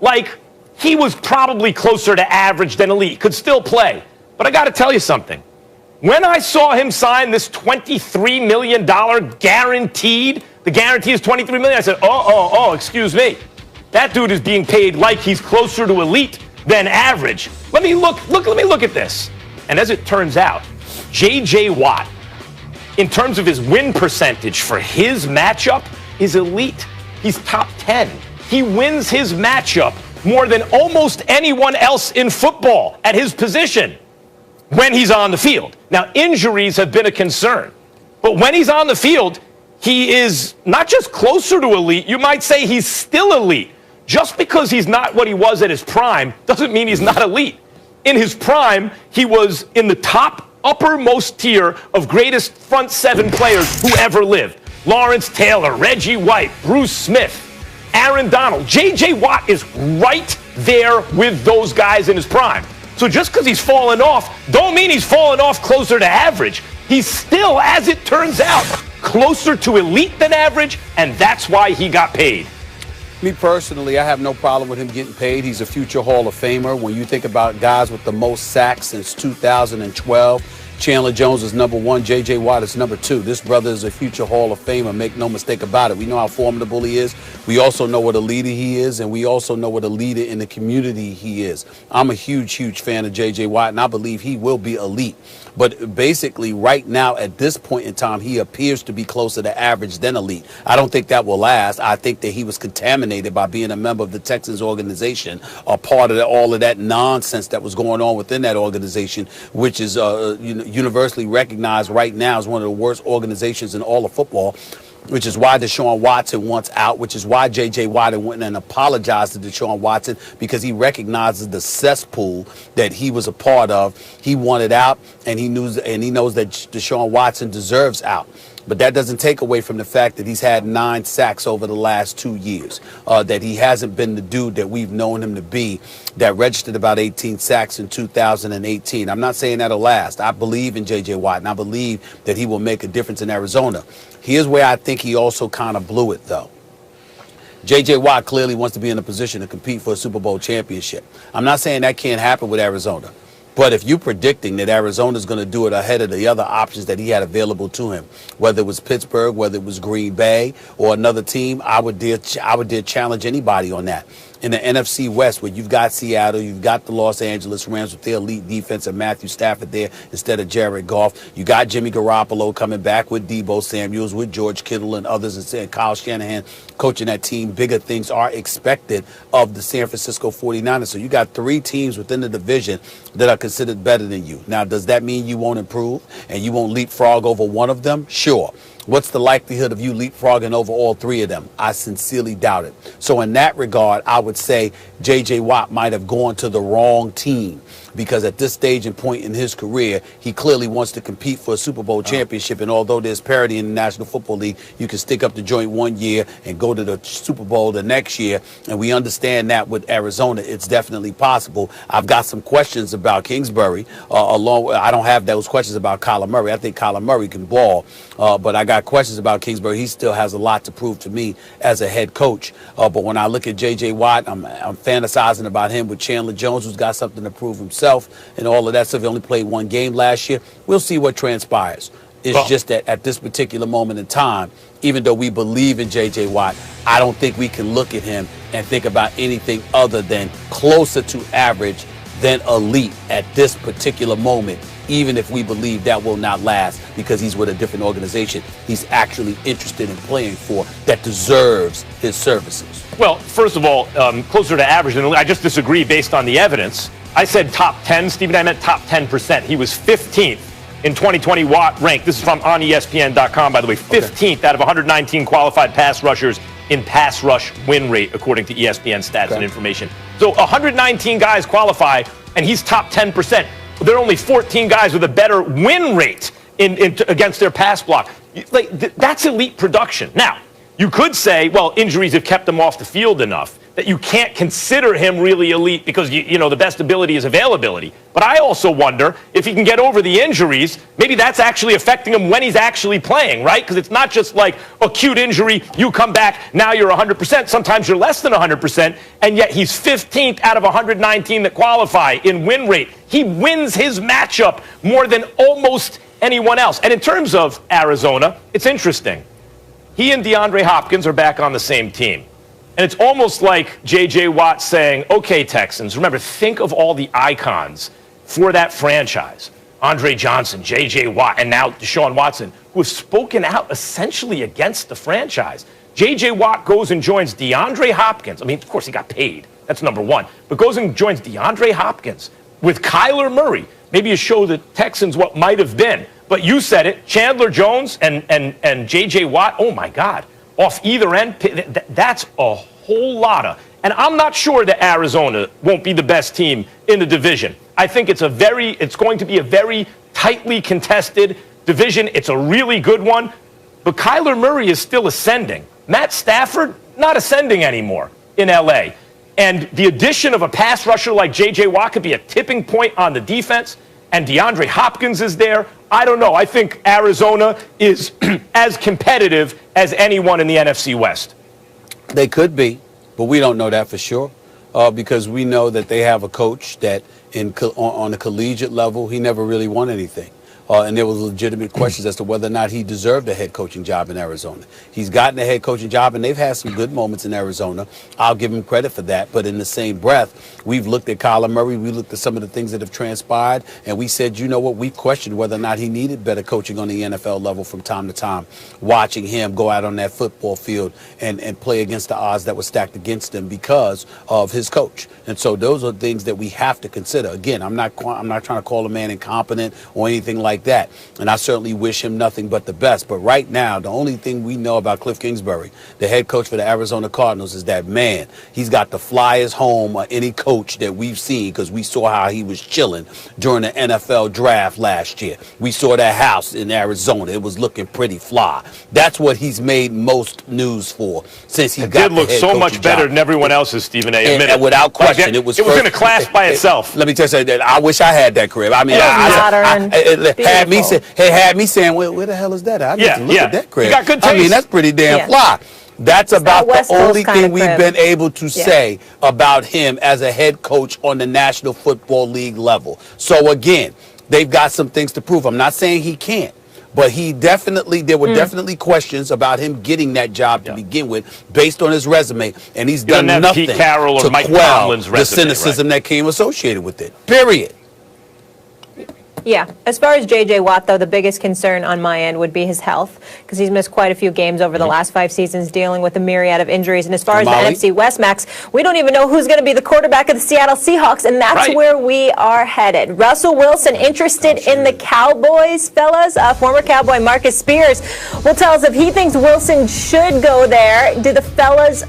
like he was probably closer to average than elite, could still play. But I got to tell you something. When I saw him sign this $23 million guaranteed, the guarantee is $23 million, I said, excuse me. That dude is being paid like he's closer to elite than average. Let me look at this. And as it turns out, J.J. Watt, in terms of his win percentage for his matchup, is elite. He's top 10. He wins his matchup more than almost anyone else in football at his position when he's on the field. Now, injuries have been a concern, but when he's on the field, he is not just closer to elite, you might say he's still elite. Just because he's not what he was at his prime doesn't mean he's not elite. In his prime, he was in the top uppermost tier of greatest front seven players who ever lived. Lawrence Taylor, Reggie White, Bruce Smith, Aaron Donald. J.J. Watt is right there with those guys in his prime. So just because he's fallen off, don't mean he's fallen off closer to average. He's still, as it turns out, closer to elite than average, and that's why he got paid. Me personally, I have no problem with him getting paid. He's a future Hall of Famer. When you think about guys with the most sacks since 2012, Chandler Jones is number one. J.J. Watt is number two. This brother is a future Hall of Famer. Make no mistake about it. We know how formidable he is. We also know what a leader he is, and we also know what a leader in the community he is. I'm a huge, huge fan of J.J. Watt, and I believe he will be elite. But basically, right now, at this point in time, he appears to be closer to average than elite. I don't think that will last. I think that he was contaminated by being a member of the Texans organization, a part of all of that nonsense that was going on within that organization, which is universally recognized right now as one of the worst organizations in all of football, which is why Deshaun Watson wants out, which is why J.J. Watt went and apologized to Deshaun Watson, because he recognizes the cesspool that he was a part of. He wanted out, and he knows that Deshaun Watson deserves out. But that doesn't take away from the fact that he's had 9 sacks over the last 2 years, that he hasn't been the dude that we've known him to be, that registered about 18 sacks in 2018. I'm not saying that'll last. I believe in J.J. Watt, and I believe that he will make a difference in Arizona. Here's where I think he also kind of blew it, though. J.J. Watt clearly wants to be in a position to compete for a Super Bowl championship. I'm not saying that can't happen with Arizona. But if you're predicting that Arizona's going to do it ahead of the other options that he had available to him, whether it was Pittsburgh, whether it was Green Bay, or another team, I would dare challenge anybody on that. In the NFC West, where you've got Seattle, you've got the Los Angeles Rams with their elite defense and Matthew Stafford there instead of Jared Goff. You got Jimmy Garoppolo coming back with Deebo Samuels, with George Kittle and others, and Kyle Shanahan coaching that team. Bigger things are expected of the San Francisco 49ers. So you got 3 teams within the division that are considered better than you. Now, does that mean you won't improve and you won't leapfrog over one of them? Sure. What's the likelihood of you leapfrogging over all 3 of them? I sincerely doubt it. So in that regard, I would say J.J. Watt might have gone to the wrong team, because at this stage and point in his career, he clearly wants to compete for a Super Bowl championship. And although there's parity in the National Football League, you can stick up the joint one year and go to the Super Bowl the next year. And we understand that with Arizona, it's definitely possible. I've got some questions about Kingsbury. I don't have those questions about Kyler Murray. I think Kyler Murray can ball. But I got questions about Kingsbury. He still has a lot to prove to me as a head coach. But when I look at J.J. Watt, I'm fantasizing about him with Chandler Jones, who's got something to prove himself and all of that stuff. He only played 1 game last year. We'll see what transpires. It's just that at this particular moment in time, even though we believe in J.J. Watt, I don't think we can look at him and think about anything other than closer to average than elite at this particular moment, even if we believe that will not last because he's with a different organization he's actually interested in playing for that deserves his services. Well, first of all, closer to average than elite. I just disagree based on the evidence. I said top 10, Stephen. I meant top 10%. He was 15th in 2020 Watt ranked. This is from on ESPN.com, by the way. 15th out of 119 qualified pass rushers in pass rush win rate, according to ESPN stats and information. So 119 guys qualify, and he's top 10%. There are only 14 guys with a better win rate against their pass block. That's elite production. Now, you could say, well, injuries have kept him off the field enough. that you can't consider him really elite because, you know, the best ability is availability. But I also wonder if he can get over the injuries, maybe that's actually affecting him when he's actually playing, right? Because it's not just like acute injury, you come back, now you're 100%. Sometimes you're less than 100%, and yet he's 15th out of 119 that qualify in win rate. He wins his matchup more than almost anyone else. And in terms of Arizona, it's interesting. He and DeAndre Hopkins are back on the same team. And it's almost like J.J. Watt saying, okay, Texans, remember, think of all the icons for that franchise. Andre Johnson, J.J. Watt, and now Deshaun Watson, who have spoken out essentially against the franchise. J.J. Watt goes and joins DeAndre Hopkins. I mean, of course, he got paid. That's number one. But goes and joins DeAndre Hopkins with Kyler Murray. Maybe you show the Texans what might have been. But you said it, Chandler Jones and J.J. Watt, oh, my God. Off either end, that's a whole lot of. And I'm not sure that Arizona won't be the best team in the division. I think it's going to be a very tightly contested division. It's a really good one. But Kyler Murray is still ascending. Matt Stafford, not ascending anymore in L.A. And the addition of a pass rusher like J.J. Watt could be a tipping point on the defense. And DeAndre Hopkins is there. I don't know. I think Arizona is as competitive as anyone in the NFC West. They could be, but we don't know that for sure because we know that they have a coach that on the collegiate level, he never really won anything. And there was legitimate questions as to whether or not he deserved a head coaching job in Arizona. He's gotten a head coaching job, and they've had some good moments in Arizona. I'll give him credit for that. But in the same breath, we've looked at Kyler Murray. We looked at some of the things that have transpired, and we said, you know what, we questioned whether or not he needed better coaching on the NFL level from time to time, watching him go out on that football field and play against the odds that were stacked against him because of his coach. And so those are things that we have to consider. Again, I'm not trying to call a man incompetent or anything like that. And I certainly wish him nothing but the best. But right now, the only thing we know about Cliff Kingsbury, the head coach for the Arizona Cardinals, is that, man, he's got the flyest home of any coach that we've seen because we saw how he was chilling during the NFL draft last year. We saw that house in Arizona. It was looking pretty fly. That's what he's made most news for since he got the head coaching job. It did look so much better than everyone else's, Stephen A. And without question, it was in a class by itself. Let me tell you something. I wish I had that crib. I mean, had me saying, where the hell is that? I need to look at that crib. You got good taste. I mean, that's pretty damn fly. That's about the only thing we've been able to say about him as a head coach on the National Football League level. So, again, they've got some things to prove. I'm not saying he can't. But there were definitely questions about him getting that job to begin with based on his resume. And he's done nothing Pete Carroll or to Mike quell Tomlin's the resume, cynicism that came associated with it. Period. Yeah. As far as J.J. Watt, though, the biggest concern on my end would be his health because he's missed quite a few games over the last 5 seasons dealing with a myriad of injuries. And as far as the NFC West, Max, we don't even know who's going to be the quarterback of the Seattle Seahawks, and that's where we are headed. Russell Wilson interested in the Cowboys, fellas. Former Cowboy Marcus Spears will tell us if he thinks Wilson should go there. Do the fellas